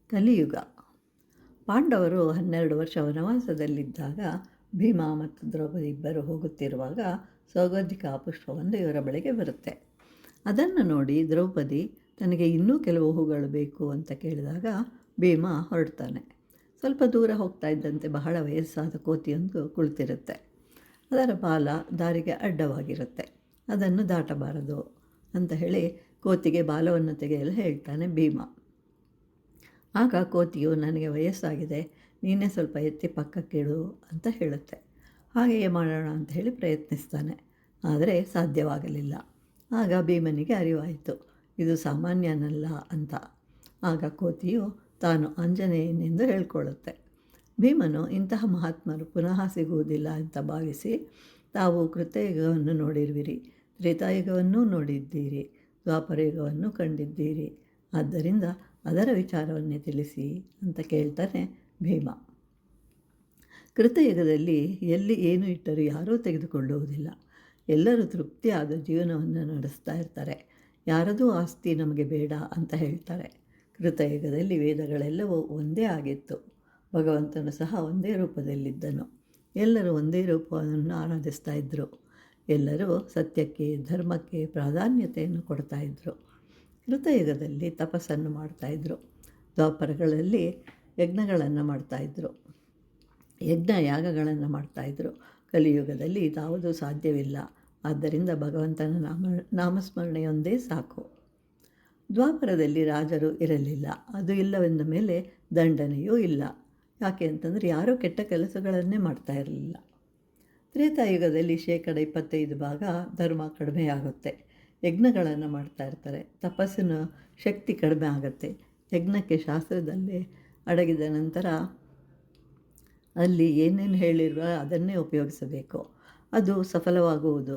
ಕಲಿಯುಗ. ಪಾಂಡವರು 12 ವರ್ಷ ವನವಾಸದಲ್ಲಿದ್ದಾಗ ಭೀಮ ಮತ್ತು ದ್ರೌಪದಿ ಇಬ್ಬರು ಹೋಗುತ್ತಿರುವಾಗ ಸೌಗಂಧಿಕಾ ಪುಷ್ಪವೊಂದು ಇವರ ಬಳಿಗೆ ಬರುತ್ತೆ. ಅದನ್ನು ನೋಡಿ ದ್ರೌಪದಿ ತನಗೆ ಇನ್ನೂ ಕೆಲವು ಹೂಗಳು ಬೇಕು ಅಂತ ಕೇಳಿದಾಗ ಭೀಮ ಹೊರಡ್ತಾನೆ. ಸ್ವಲ್ಪ ದೂರ ಹೋಗ್ತಾ ಇದ್ದಂತೆ ಬಹಳ ವಯಸ್ಸಾದ ಕೋತಿಯೊಂದು ಕುಳಿತಿರುತ್ತೆ. ಅದರ ಬಾಲ ದಾರಿಗೆ ಅಡ್ಡವಾಗಿರುತ್ತೆ. ಅದನ್ನು ದಾಟಬಾರದು ಅಂತ ಹೇಳಿ ಕೋತಿಗೆ ಬಾಲವನ್ನು ತೆಗೆಯಲು ಹೇಳ್ತಾನೆ ಭೀಮ. ಆಗ ಕೋತಿಯು, ನನಗೆ ವಯಸ್ಸಾಗಿದೆ, ನೀನೇ ಸ್ವಲ್ಪ ಎತ್ತಿ ಪಕ್ಕಕ್ಕಿಡು ಅಂತ ಹೇಳುತ್ತೆ. ಹಾಗೆಯೇ ಮಾಡೋಣ ಅಂತ ಹೇಳಿ ಪ್ರಯತ್ನಿಸ್ತಾನೆ. ಆದರೆ ಸಾಧ್ಯವಾಗಲಿಲ್ಲ. ಆಗ ಭೀಮನಿಗೆ ಅರಿವಾಯಿತು, ಇದು ಸಾಮಾನ್ಯನಲ್ಲ ಅಂತ. ಆಗ ಕೋತಿಯು ತಾನು ಆಂಜನೇಯನೆಂದು ಹೇಳ್ಕೊಳ್ಳುತ್ತೆ. ಭೀಮನು ಇಂತಹ ಮಹಾತ್ಮರು ಪುನಃ ಸಿಗುವುದಿಲ್ಲ ಅಂತ ಭಾವಿಸಿ, ತಾವು ಕೃತಯುಗವನ್ನು ನೋಡಿರುವಿರಿ, ತ್ರೇತಾಯುಗವನ್ನೂ ನೋಡಿದ್ದೀರಿ, ದ್ವಾಪರಯುಗವನ್ನು ಕಂಡಿದ್ದೀರಿ, ಆದ್ದರಿಂದ ಅದರ ವಿಚಾರವನ್ನೇ ತಿಳಿಸಿ ಅಂತ ಕೇಳ್ತಾನೆ ಭೀಮ. ಕೃತಯುಗದಲ್ಲಿ ಎಲ್ಲಿ ಏನು ಇಟ್ಟರೂ ಯಾರೂ ತೆಗೆದುಕೊಳ್ಳುವುದಿಲ್ಲ. ಎಲ್ಲರೂ ತೃಪ್ತಿಯಾದ ಜೀವನವನ್ನು ನಡೆಸ್ತಾ ಇರ್ತಾರೆ. ಯಾರದೂ ಆಸ್ತಿ ನಮಗೆ ಬೇಡ ಅಂತ ಹೇಳ್ತಾರೆ. ಕೃತಯುಗದಲ್ಲಿ ವೇದಗಳೆಲ್ಲವೂ ಒಂದೇ ಆಗಿತ್ತು. ಭಗವಂತನು ಸಹ ಒಂದೇ ರೂಪದಲ್ಲಿದ್ದನು. ಎಲ್ಲರೂ ಒಂದೇ ರೂಪವನ್ನು ಆರಾಧಿಸ್ತಾ ಇದ್ದರು. ಎಲ್ಲರೂ ಸತ್ಯಕ್ಕೆ, ಧರ್ಮಕ್ಕೆ ಪ್ರಾಧಾನ್ಯತೆಯನ್ನು ಕೊಡ್ತಾ ಇದ್ದರು. ಕೃತಯುಗದಲ್ಲಿ ತಪಸ್ಸನ್ನು ಮಾಡ್ತಾಯಿದ್ರು. ದ್ವಾಪರಗಳಲ್ಲಿ ಯಜ್ಞಗಳನ್ನು ಮಾಡ್ತಾಯಿದ್ರು, ಯಜ್ಞ ಯಾಗಗಳನ್ನು ಮಾಡ್ತಾಯಿದ್ರು. ಕಲಿಯುಗದಲ್ಲಿ ಇದಾವುದೂ ಸಾಧ್ಯವಿಲ್ಲ. ಆದ್ದರಿಂದ ಭಗವಂತನ ನಾಮಸ್ಮರಣೆಯೊಂದೇ ಸಾಕು. ದ್ವಾಪರದಲ್ಲಿ ರಾಜರು ಇರಲಿಲ್ಲ. ಅದು ಇಲ್ಲವೆಂದ ಮೇಲೆ ದಂಡನೆಯೂ ಇಲ್ಲ. ಯಾಕೆ ಅಂತಂದರೆ ಯಾರೂ ಕೆಟ್ಟ ಕೆಲಸಗಳನ್ನೇ ಮಾಡ್ತಾ ಇರಲಿಲ್ಲ. ತ್ರೇತಾಯುಗದಲ್ಲಿ 25% ಭಾಗ ಧರ್ಮ ಕಡಿಮೆಯಾಗುತ್ತೆ. ಯಜ್ಞಗಳನ್ನು ಮಾಡ್ತಾ ಇರ್ತಾರೆ. ತಪಸ್ಸಿನ ಶಕ್ತಿ ಕಡಿಮೆ ಆಗುತ್ತೆ. ಯಜ್ಞಕ್ಕೆ ಶಾಸ್ತ್ರದಲ್ಲಿ ಅಡಗಿದ ನಂತರ ಅಲ್ಲಿ ಏನೇನು ಹೇಳಿರುವ ಅದನ್ನೇ ಉಪಯೋಗಿಸಬೇಕು. ಅದು ಸಫಲವಾಗುವುದು